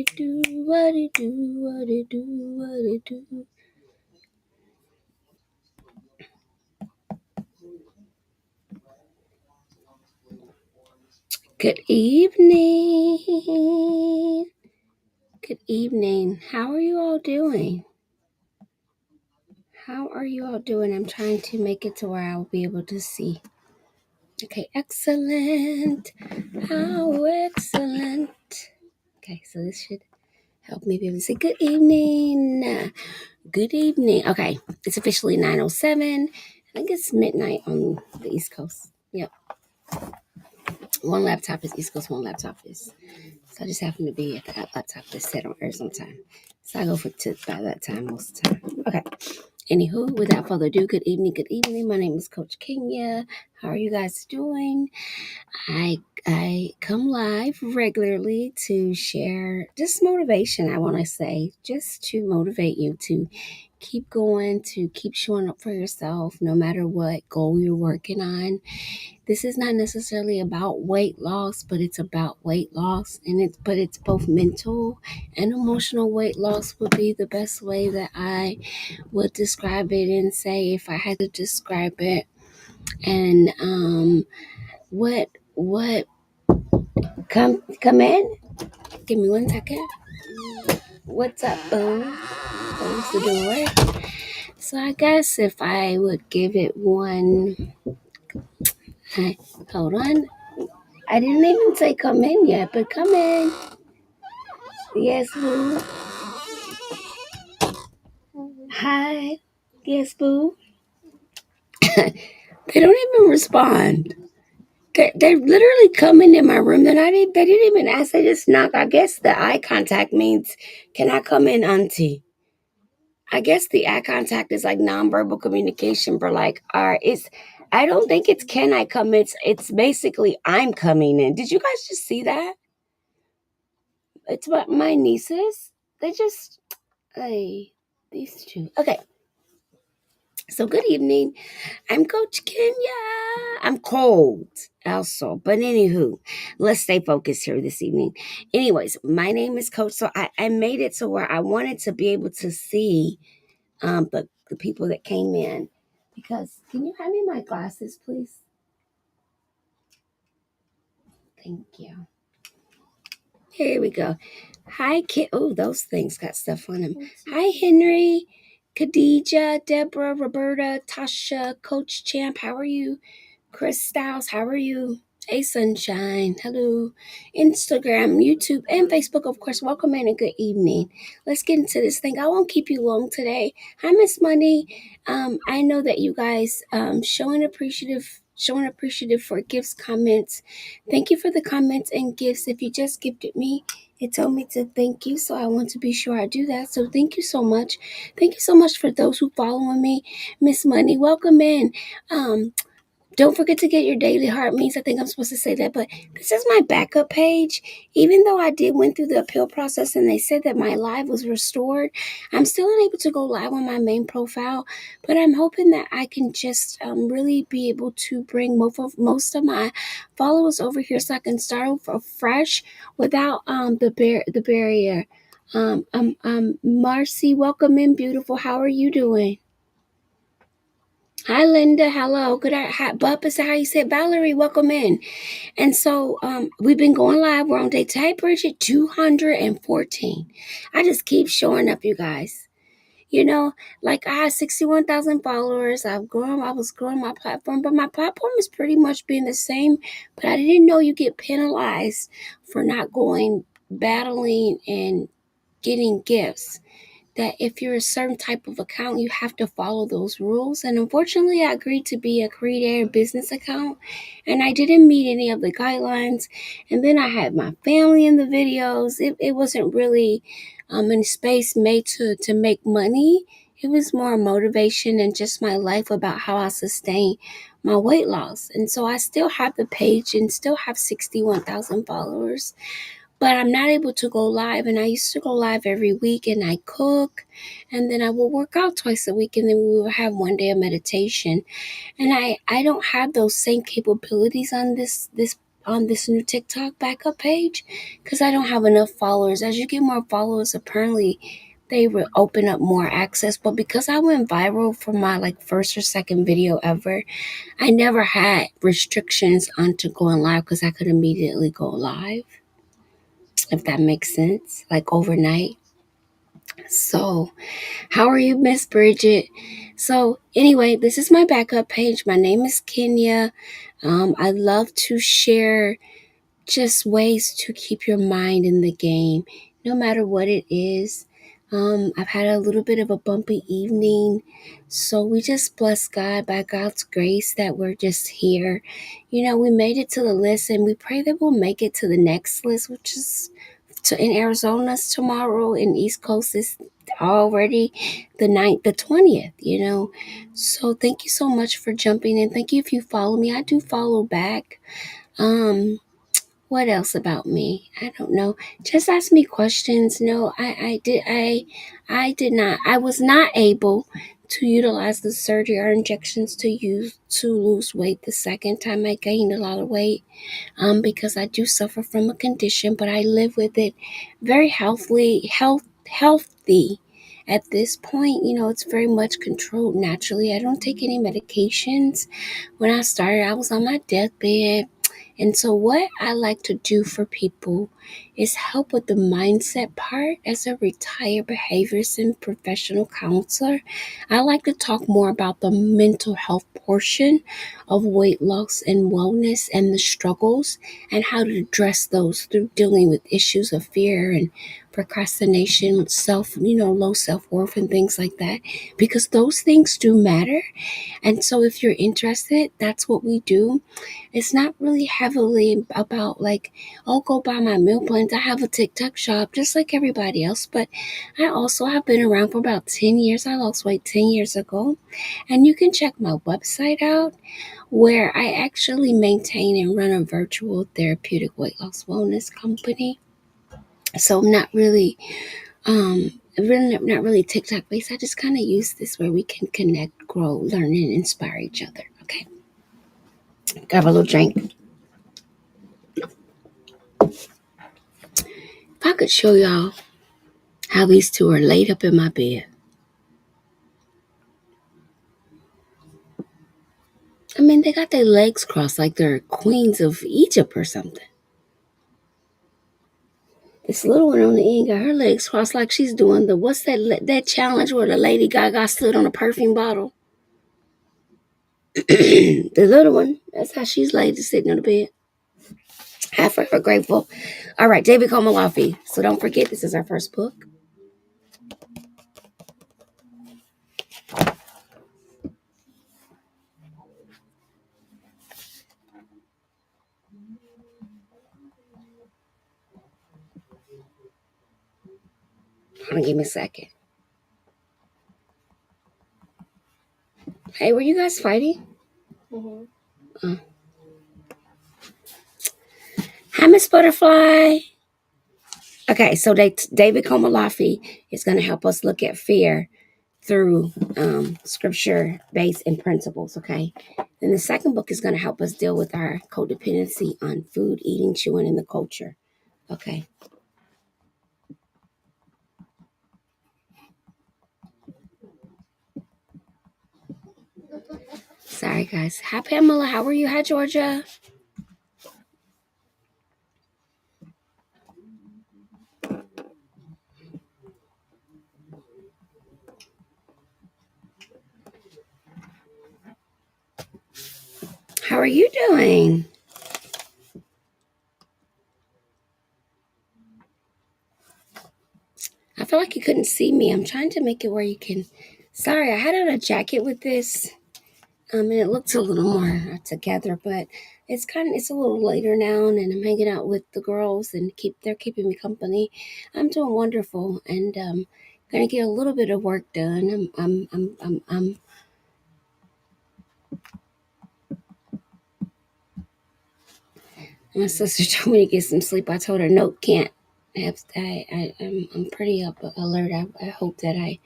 it do, what it do, what it do, what it do. Good evening. Good evening. How are you all doing? How are you all doing? I'm trying to make it to where I'll be able to see. Okay, excellent. How excellent. Okay, so this should help me be able to say good evening. Good evening. Okay, it's officially 9:07. I think it's midnight on the East Coast. Yep. One laptop is East Coast, one laptop is. So I just happen to be at the laptop that's set on Arizona time. So I go for by that time most of the time. Okay. Anywho, without further ado, good evening, good evening. My name is Coach Kenya. How are you guys doing? I come live regularly to share just motivation, I want to say, just to motivate you to keep going, to keep showing up for yourself no matter what goal you're working on. This is not necessarily about weight loss, but it's about weight loss, and it's both mental and emotional weight loss would be the best way that I would describe it and say if I had to describe it. And what come in? Give me 1 second. What's up, boo? Close the door. So I guess if I would give it one, hold on. I didn't even say come in yet, but come in. Yes, boo. Hi. Yes, boo. They don't even respond. They're literally coming in my room. They didn't even ask. They just knock. I guess the eye contact means, can I come in, auntie? I guess the eye contact is like nonverbal communication for like, I don't think it's can I come. It's basically I'm coming in. Did you guys just see that? It's what my nieces. They just, hey, these two. Okay. So good evening. I'm Coach Kenya. I'm cold also. But anywho, let's stay focused here this evening. Anyways, my name is Coach. So I made it to where I wanted to be able to see the people that came in. Because can you hand me my glasses, please? Thank you. Here we go. Hi, Kit. Oh, those things got stuff on them. Hi, Henry, Khadija, Deborah, Roberta, Tasha, Coach Champ. How are you? Chris Styles, how are you? Hey, Sunshine. Hello. Instagram, YouTube, and Facebook, of course. Welcome in and good evening. Let's get into this thing. I won't keep you long today. Hi, Miss Money. I know that you guys showing appreciative for gifts, comments. Thank you for the comments and gifts. If you just gifted me, it told me to thank you, so I want to be sure I do that. So thank you so much. Thank you so much for those who following me. Miss Money, welcome in. Don't forget to get your daily heart means. I think I'm supposed to say that, but this is my backup page. Even though I did went through the appeal process and they said that my live was restored, I'm still unable to go live on my main profile. But I'm hoping that I can just really be able to bring most of my followers over here so I can start over fresh without the barrier. Marcy, welcome in, beautiful. How are you doing? Hi, Linda. Hello. Bub, is that how you said? Valerie, welcome in. And so we've been going live. We're on day type Bridget 214. I just keep showing up, you guys. You know, like I have 61,000 followers. I was growing my platform, but my platform is pretty much being the same. But I didn't know you get penalized for not going battling and getting gifts, that if you're a certain type of account, you have to follow those rules. And unfortunately, I agreed to be a creator business account, and I didn't meet any of the guidelines. And then I had my family in the videos. It wasn't really in space made to make money. It was more motivation and just my life about how I sustain my weight loss. And so I still have the page and still have 61,000 followers, but I'm not able to go live. And I used to go live every week and I cook, and then I will work out twice a week, and then we will have one day of meditation. And I don't have those same capabilities on this on this new TikTok backup page because I don't have enough followers. As you get more followers, apparently they will open up more access. But because I went viral for my like first or second video ever, I never had restrictions onto going live because I could immediately go live, if that makes sense, like overnight. So, how are you, Miss Bridget? So, anyway, this is my backup page. My name is Kenya. I love to share just ways to keep your mind in the game, no matter what it is. I've had a little bit of a bumpy evening, so we just bless God by God's grace that we're just here. You know, we made it to the list, and we pray that we'll make it to the next list, which is in Arizona's tomorrow, and East Coast is already the 20th, you know. So thank you so much for jumping in. Thank you if you follow me. I do follow back. Um, what else about me? I don't know. Just ask me questions. No, I was not able to utilize the surgery or injections to lose weight the second time I gained a lot of weight. Because I do suffer from a condition, but I live with it very healthy at this point. You know, it's very much controlled naturally. I don't take any medications. When I started, I was on my deathbed. And so, what I like to do for people is help with the mindset part. As a retired behaviorist and professional counselor, I like to talk more about the mental health portion of weight loss and wellness and the struggles and how to address those through dealing with issues of fear and procrastination, low self worth, and things like that, because those things do matter. And so, if you're interested, that's what we do. It's not really heavily about like, oh, go buy my meal plans. I have a TikTok shop just like everybody else, but I also have been around for about 10 years. I lost weight 10 years ago. And you can check my website out where I actually maintain and run a virtual therapeutic weight loss wellness company. So I'm not really TikTok based. I just kind of use this where we can connect, grow, learn, and inspire each other. Okay. Grab a little drink. If I could show y'all how these two are laid up in my bed. I mean, they got their legs crossed like they're queens of Egypt or something. This little one on the end got her legs crossed like she's doing what's that challenge where the Lady Gaga stood on a perfume bottle? The little one, that's how she's laid sitting on the bed. I'm forever grateful. All right, David Komalafi. So don't forget, this is our first book. Hold on, give me a second. Hey, were you guys fighting? Mm-hmm. Hi, Miss Butterfly. Okay, so David Komalafi is going to help us look at fear through scripture based and principles. Okay, and the second book is going to help us deal with our codependency on food, eating, chewing, and the culture. Okay. Sorry, guys. Hi, Pamela. How are you? Hi, Georgia. How are you doing? I feel like you couldn't see me. I'm trying to make it where you can. Sorry, I had on a jacket with this, and it looks a little more together, but it's a little later now, and I'm hanging out with the girls, and they're keeping me company. I'm doing wonderful, and gonna get a little bit of work done. My sister told me to get some sleep. I told her no, can't. I'm pretty alert. I hope that I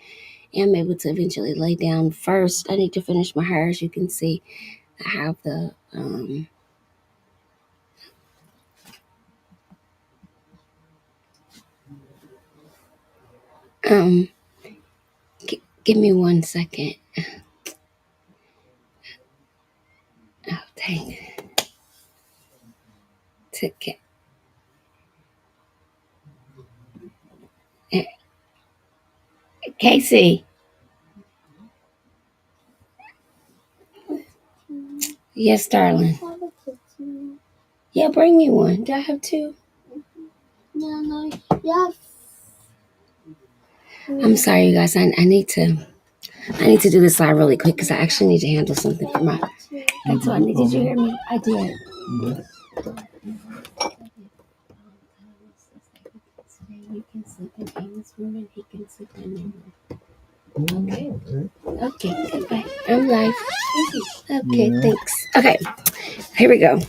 am able to eventually lay down. First, I need to finish my hair. As you can see, I have the Give me 1 second. Oh, dang. Ticket. Casey. Yes, darling. Yeah, bring me one. Do I have two? No. Yeah. I'm sorry, you guys. I need to do this slide really quick because I actually need to handle something for my. That's what I need. Did you hear me? I did. You can sleep in Amy's room and he can sleep in my room. Okay. Okay, goodbye. I'm live. Okay, thanks. Okay, here we go.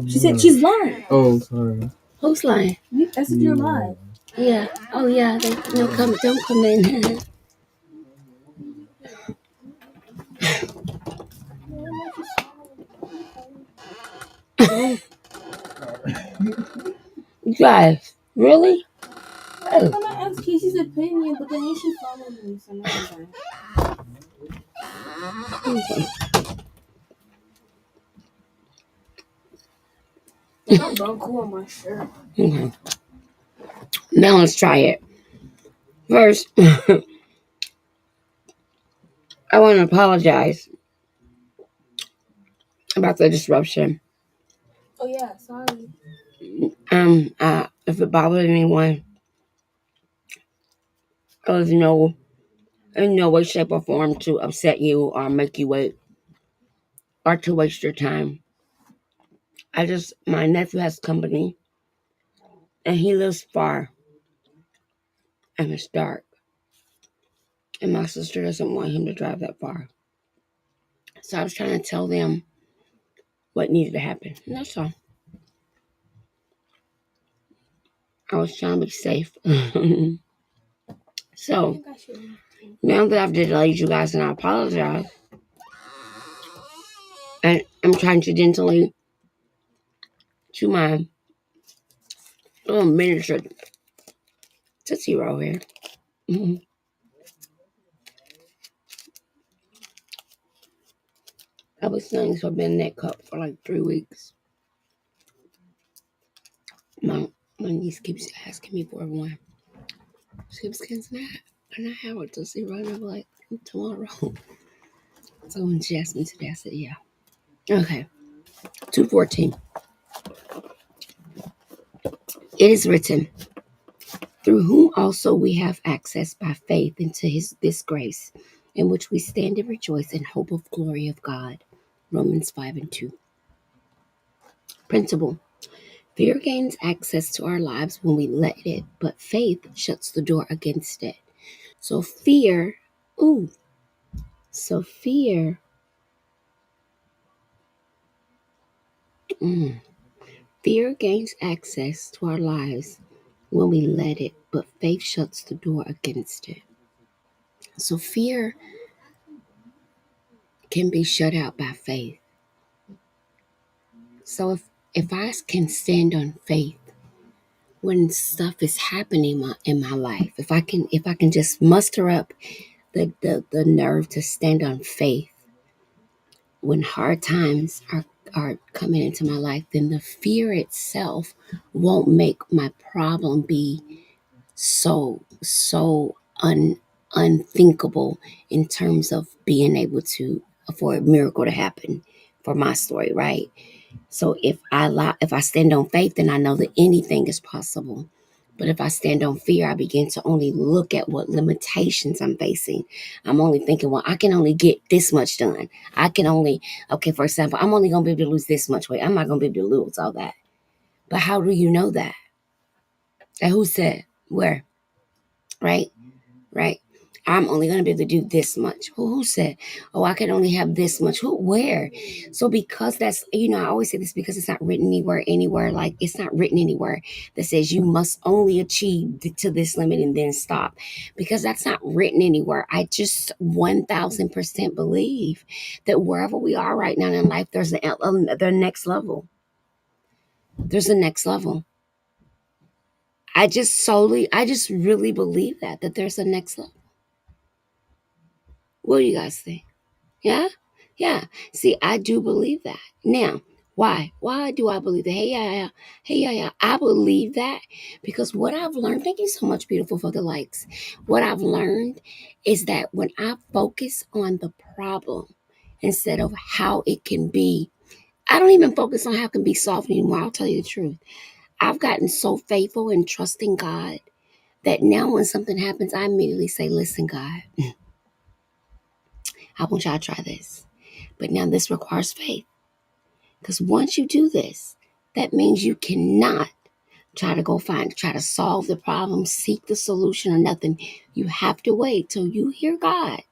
She said she's lying. Oh, sorry. Who's lying? I said you're lying. Yeah. Oh, yeah. Don't come in. You guys, really? I'm gonna ask Casey's opinion, but then she followed me, so now Okay. I got Bronco on my shirt. Okay. Now let's try it. First, I want to apologize about the disruption. Oh yeah, sorry. If it bothered anyone, it was in no way, shape, or form to upset you or make you wait or to waste your time. My nephew has company and he lives far and it's dark. And my sister doesn't want him to drive that far. So I was trying to tell them what needed to happen. And that's all. I was trying to be safe. So now that I've delayed you guys and I apologize, and I'm trying to gently chew my little miniature Tootsie Roll here. I was saying so I've been in that cup for like 3 weeks. My niece keeps asking me for one. She keeps saying, "Can I have a Tootsie Roll?" And I'm like, "Tomorrow." So when she asked me today, I said, "Yeah." Okay. 2:14. It is written, through whom also we have access by faith into this grace, in which we stand and rejoice in hope of glory of God. Romans 5:2. Principle. Fear gains access to our lives when we let it, but faith shuts the door against it. So fear gains access to our lives when we let it, but faith shuts the door against it. So fear can be shut out by faith. So if I can stand on faith when stuff is happening in my life, if I can just muster up the nerve to stand on faith when hard times are coming into my life, then the fear itself won't make my problem be so unthinkable in terms of being able to for a miracle to happen for my story, right? So if I stand on faith, then I know that anything is possible. But if I stand on fear, I begin to only look at what limitations I'm facing. I'm only thinking, well, I can only get this much done. For example, I'm only going to be able to lose this much weight. I'm not going to be able to lose all that. But how do you know that? And who said? Where? Right? Right? I'm only going to be able to do this much. Who said, oh, I can only have this much? Where? So because that's, I always say this because it's not written anywhere. Like it's not written anywhere that says you must only achieve to this limit and then stop, because that's not written anywhere. I just 1000% believe that wherever we are right now in life, there's the next level. There's a next level. I just really believe that there's a next level. What do you guys think? Yeah? Yeah. See, I do believe that. Now, why? Why do I believe that? Hey, yeah, yeah. Hey, yeah, yeah. I believe that because what I've learned, thank you so much, beautiful, for the likes. What I've learned is that when I focus on the problem instead of how it can be, I don't even focus on how it can be solved anymore. I'll tell you the truth. I've gotten so faithful in trusting God that now when something happens, I immediately say, listen, God, I want y'all to try this. But now this requires faith. Because once you do this, that means you cannot try to solve the problem, seek the solution or nothing. You have to wait till you hear God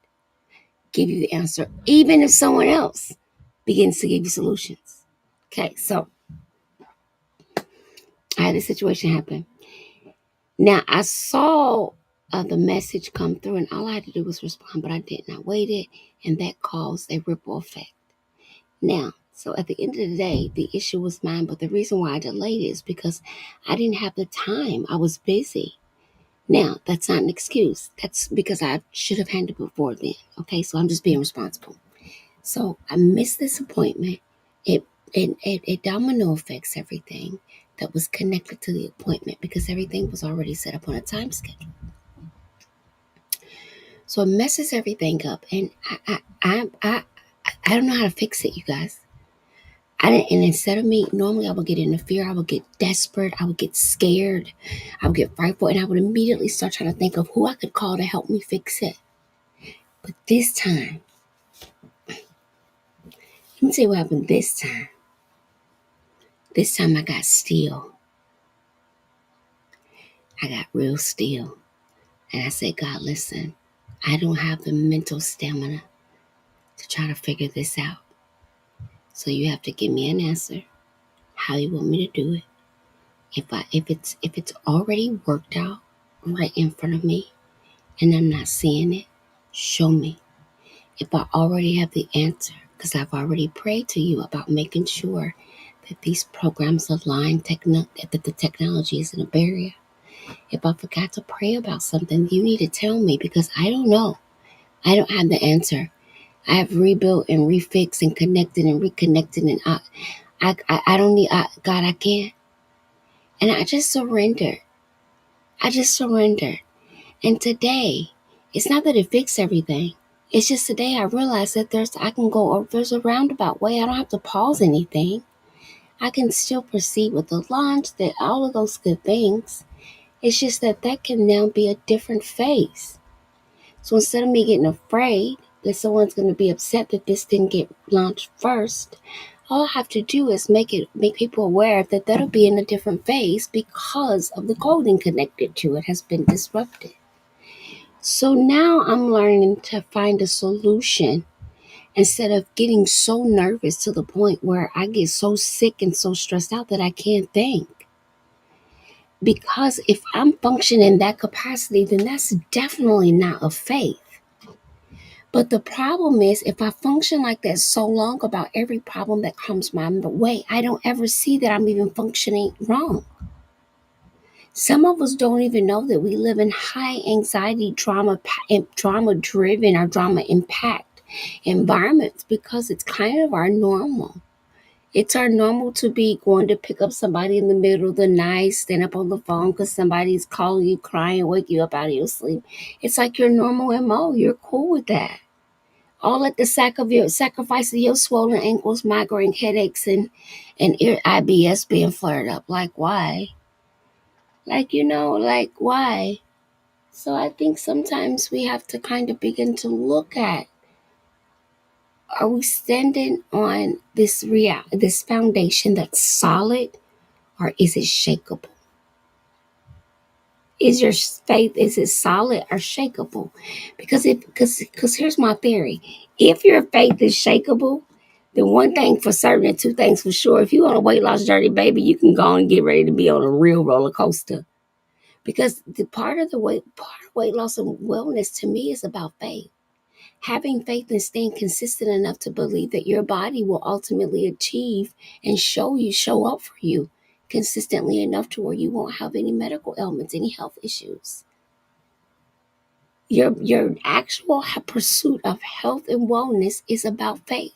give you the answer, even if someone else begins to give you solutions. Okay, so I had this situation happen. Now I saw the message come through, and all I had to do was respond, but I didn't. I waited, and that caused a ripple effect. Now, so at the end of the day, the issue was mine, but the reason why I delayed it is because I didn't have the time. I was busy. Now, that's not an excuse. That's because I should have handled it before then. Okay, so I'm just being responsible. So I missed this appointment. It domino affects everything that was connected to the appointment because everything was already set up on a time schedule. So it messes everything up, and I don't know how to fix it, you guys. And instead of me, normally I would get into fear, I would get desperate, I would get scared, I would get frightful, and I would immediately start trying to think of who I could call to help me fix it. But this time, let me tell you what happened this time. This time I got still. I got real still. And I said, God, listen, I don't have the mental stamina to try to figure this out. So you have to give me an answer. How you want me to do it. If it's already worked out right in front of me and I'm not seeing it, show me. If I already have the answer, because I've already prayed to you about making sure that these programs align, that the technology isn't a barrier. If I forgot to pray about something, you need to tell me because I don't know. I don't have the answer. I have rebuilt and refixed and connected and reconnected, and I don't need God. I can't. And I just surrendered. I just surrendered. And today, it's not that it fixed everything. It's just today I realized that there's a roundabout way. I don't have to pause anything. I can still proceed with the launch, that all of those good things. It's just that can now be a different phase. So instead of me getting afraid that someone's going to be upset that this didn't get launched first, all I have to do is make people aware that that'll be in a different phase because of the coding connected to it has been disrupted. So now I'm learning to find a solution instead of getting so nervous to the point where I get so sick and so stressed out that I can't think. Because if I'm functioning in that capacity, then that's definitely not of faith. But the problem is, if I function like that so long about every problem that comes my way, I don't ever see that I'm even functioning wrong. Some of us don't even know that we live in high anxiety, drama driven or drama impact environments because it's kind of our normal. It's our normal to be going to pick up somebody in the middle of the night, stand up on the phone because somebody's calling you, crying, wake you up out of your sleep. It's like your normal MO. You're cool with that. All at the sacrifice of your swollen ankles, migraine headaches, and ear IBS being flared up. Like why? Like why? So I think sometimes we have to kind of begin to look at, are we standing on this foundation that's solid, or is it shakable? Is your faith, is it solid or shakable? Because here's my theory. If your faith is shakable, then one thing for certain and two things for sure. If you're on a weight loss journey, baby, you can go on and get ready to be on a real roller coaster. Because the part of weight loss and wellness to me is about faith. Having faith and staying consistent enough to believe that your body will ultimately achieve and show up for you consistently enough to where you won't have any medical ailments, any health issues. Your actual pursuit of health and wellness is about faith.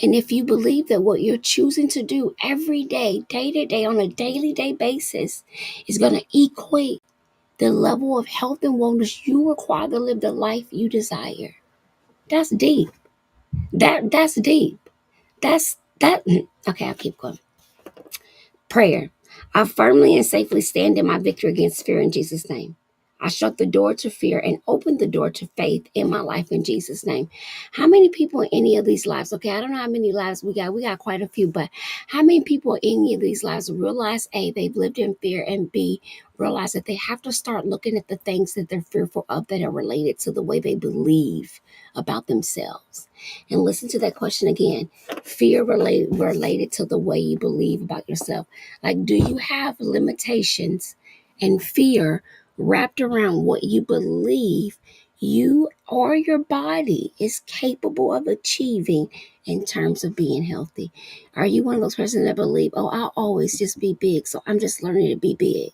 And if you believe that what you're choosing to do every day, day to day, on a daily day basis, is going to equate the level of health and wellness you require to live the life you desire, that's deep. That's deep. That's that. Okay, I'll keep going. Prayer. I firmly and safely stand in my victory against fear in Jesus' name. I shut the door to fear and open the door to faith in my life in Jesus' name. How many people in any of these lives, okay, I don't know how many lives we got. We got quite a few, but how many people in any of these lives realize, A, they've lived in fear, and B, realize that they have to start looking at the things that they're fearful of that are related to the way they believe about themselves. And listen to that question again. Fear related to the way you believe about yourself. Like, do you have limitations and fear wrapped around what you believe you or your body is capable of achieving in terms of being healthy? Are you one of those persons that believe, oh, I'll always just be big, so I'm just learning to be big?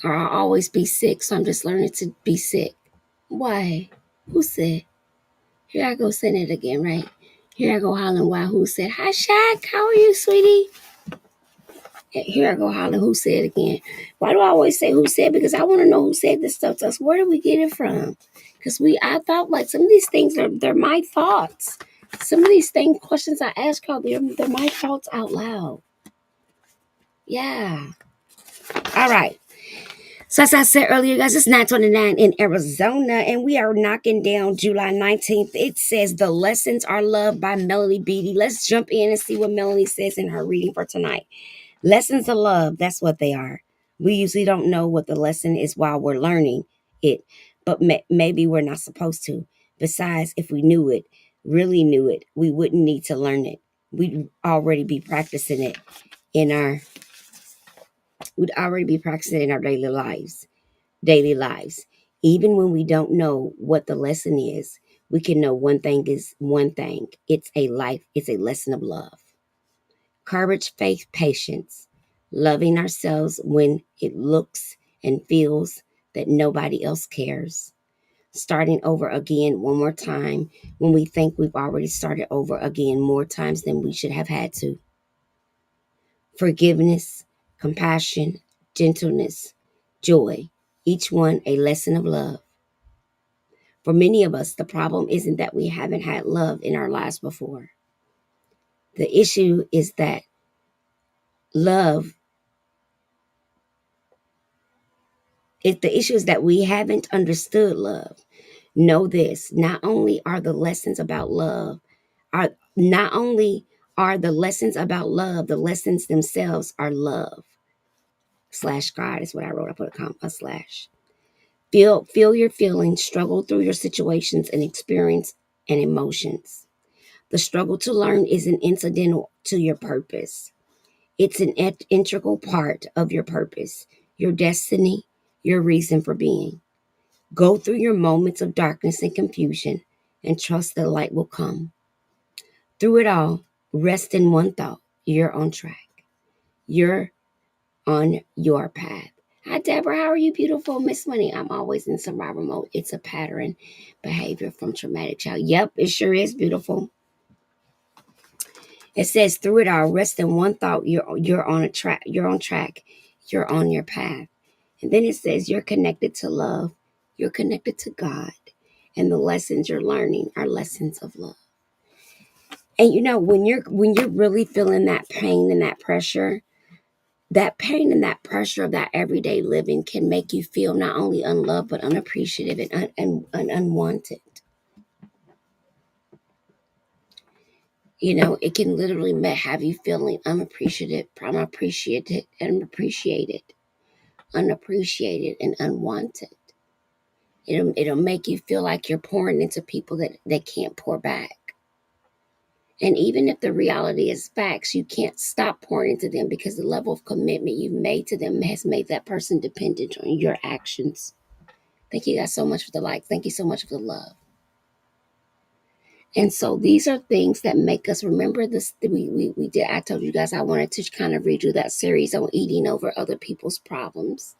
Or I'll always be sick, so I'm just learning to be sick? Why? Who said? Here I go saying it again, right? Here I go hollering, why? Who said? Hi, Shaq. How are you, sweetie? Here I go hollering, who said again. Why do I always say who said? Because I want to know who said this stuff to us. Where did we get it from? Because I thought like some of these things they're my thoughts. Some of these questions I ask y'all, they're my thoughts out loud. Yeah. All right. So as I said earlier, guys, it's 9:29 in Arizona, and we are knocking down July 19th. It says The Lessons Are Love by Melanie Beattie. Let's jump in and see what Melanie says in her reading for tonight. Lessons of love, that's what they are. We usually don't know what the lesson is while we're learning it, but maybe we're not supposed to. Besides, if we knew it, really knew it, we wouldn't need to learn it. We'd already be practicing it in our daily lives. Even when we don't know what the lesson is, we can know one thing is one thing. It's a lesson of love. Courage, faith, patience, loving ourselves when it looks and feels that nobody else cares. Starting over again one more time when we think we've already started over again more times than we should have had to. Forgiveness, compassion, gentleness, joy, each one a lesson of love. For many of us, the problem isn't that we haven't had love in our lives before. The issue is that love the issue is that we haven't understood love. Know this, not only are the lessons about love, the lessons themselves are love. /God is what I wrote. I put a slash. Feel your feelings, struggle through your situations and experience and emotions. The struggle to learn isn't incidental to your purpose. It's an integral part of your purpose, your destiny, your reason for being. Go through your moments of darkness and confusion and trust the light will come. Through it all, rest in one thought. You're on track. You're on your path. Hi, Deborah. How are you, beautiful Miss Money? I'm always in survival mode. It's a pattern behavior from traumatic child. Yep, it sure is beautiful. It says through it all, rest in one thought. You're on a track. You're on track. You're on your path. And then it says you're connected to love. You're connected to God. And the lessons you're learning are lessons of love. And when you're really feeling that pain and that pain and that pressure of that everyday living can make you feel not only unloved but unappreciative and unwanted. It can literally have you feeling unappreciated, unappreciated, and unwanted. It'll make you feel like you're pouring into people that can't pour back. And even if the reality is facts, you can't stop pouring into them because the level of commitment you've made to them has made that person dependent on your actions. Thank you guys so much for the like. Thank you so much for the love. And so these are things that make us remember this. We did. I told you guys I wanted to kind of redo that series on eating over other people's problems.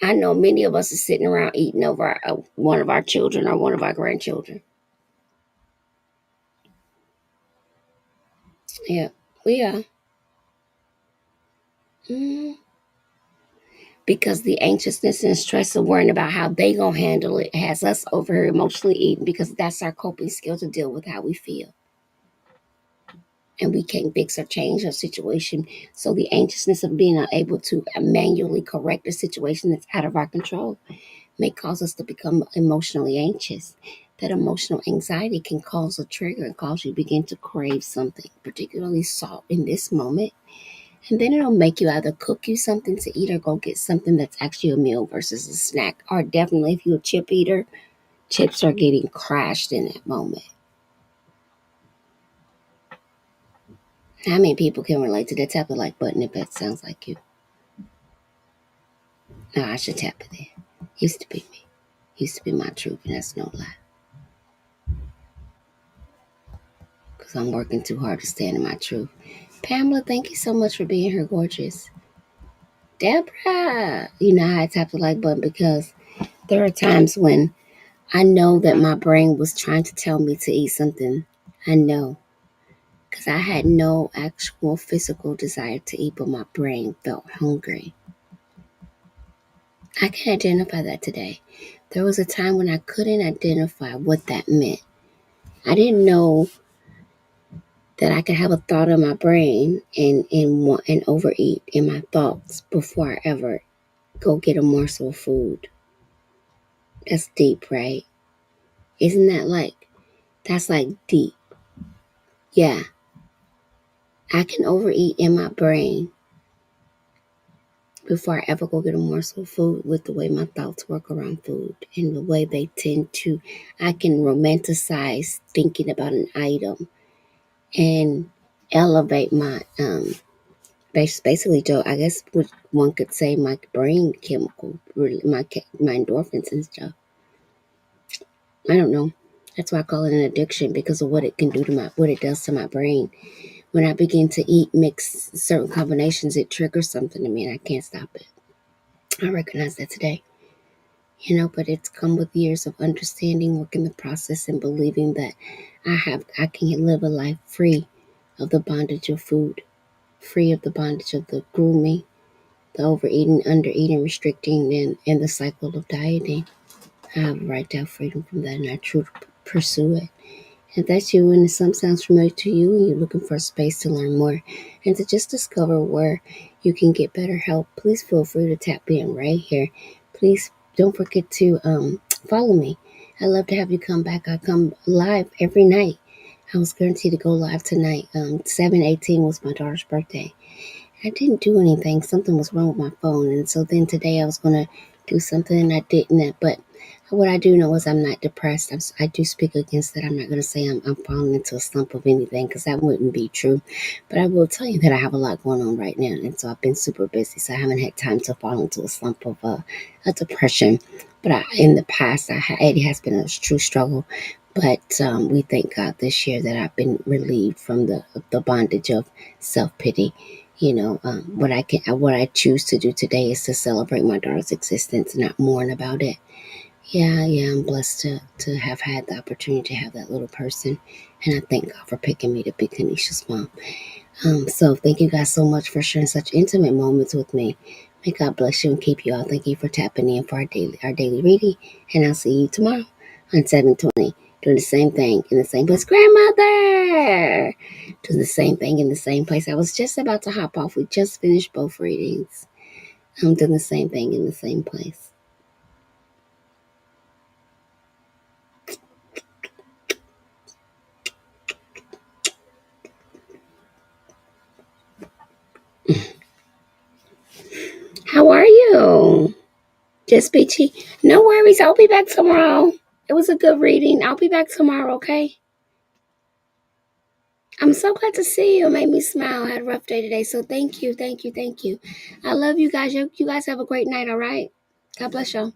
I know many of us are sitting around eating over one of our children or one of our grandchildren. Yeah, we are. Mm. Because the anxiousness and stress of worrying about how they gonna handle it has us over here emotionally eating, because that's our coping skill to deal with how we feel. And we can't fix or change a situation. So the anxiousness of being unable to manually correct a situation that's out of our control may cause us to become emotionally anxious. That emotional anxiety can cause a trigger and cause you to begin to crave something, particularly salt in this moment. And then it'll make you either cook you something to eat or go get something that's actually a meal versus a snack. Or definitely, if you're a chip eater, chips are getting crashed in that moment. How many people can relate to that? Tap the like button if that sounds like you. No, I should tap it there. Used to be me. Used to be my truth, and that's no lie. Because I'm working too hard to stand in my truth. Pamela, thank you so much for being here, gorgeous. Deborah, you know how I tap the like button because there are times when I know that my brain was trying to tell me to eat something. I know. Because I had no actual physical desire to eat, but my brain felt hungry. I can identify that today. There was a time when I couldn't identify what that meant. I didn't know that I could have a thought in my brain and overeat in my thoughts before I ever go get a morsel of food. That's deep, right? Isn't that that's like deep? Yeah. I can overeat in my brain before I ever go get a morsel of food with the way my thoughts work around food and the way they tend to, I can romanticize thinking about an item and elevate my, basically, Joe, I guess what one could say my brain chemical, my endorphins and stuff. I don't know. That's why I call it an addiction, because of what it can do to what it does to my brain. When I begin to mix certain combinations, it triggers something in me and I can't stop it. I recognize that today. But it's come with years of understanding, working the process, and believing that I can live a life free of the bondage of food, free of the bondage of the grooming, the overeating, undereating, restricting, and the cycle of dieting. I have a right to have freedom from that, and I truly pursue it. If that's you and some sounds familiar to you and you're looking for a space to learn more and to just discover where you can get better help, please feel free to tap in right here. Please don't forget to follow me. I'd love to have you come back. I come live every night. I was guaranteed to go live tonight. 7/18 was my daughter's birthday. I didn't do anything. Something was wrong with my phone. And so then today I was going to do something and I didn't. But what I do know is I'm not depressed. I do speak against that. I'm not going to say I'm falling into a slump of anything, because that wouldn't be true. But I will tell you that I have a lot going on right now. And so I've been super busy. So I haven't had time to fall into a slump of a depression. But in the past, it has been a true struggle. But we thank God this year that I've been relieved from the bondage of self-pity. What I choose to do today is to celebrate my daughter's existence, not mourn about it. Yeah, I'm blessed to have had the opportunity to have that little person, and I thank God for picking me to be Kanisha's mom. So thank you guys so much for sharing such intimate moments with me. May God bless you and keep you all. Thank you for tapping in for our daily reading, and I'll see you tomorrow on 7:20. Doing the same thing in the same place. Grandmother! Doing the same thing in the same place. I was just about to hop off. We just finished both readings. I'm doing the same thing in the same place. How are you? Just peachy. No worries. I'll be back tomorrow. It was a good reading. I'll be back tomorrow, okay? I'm so glad to see you. It made me smile. I had a rough day today. So thank you. I love you guys. You guys have a great night, all right? God bless y'all.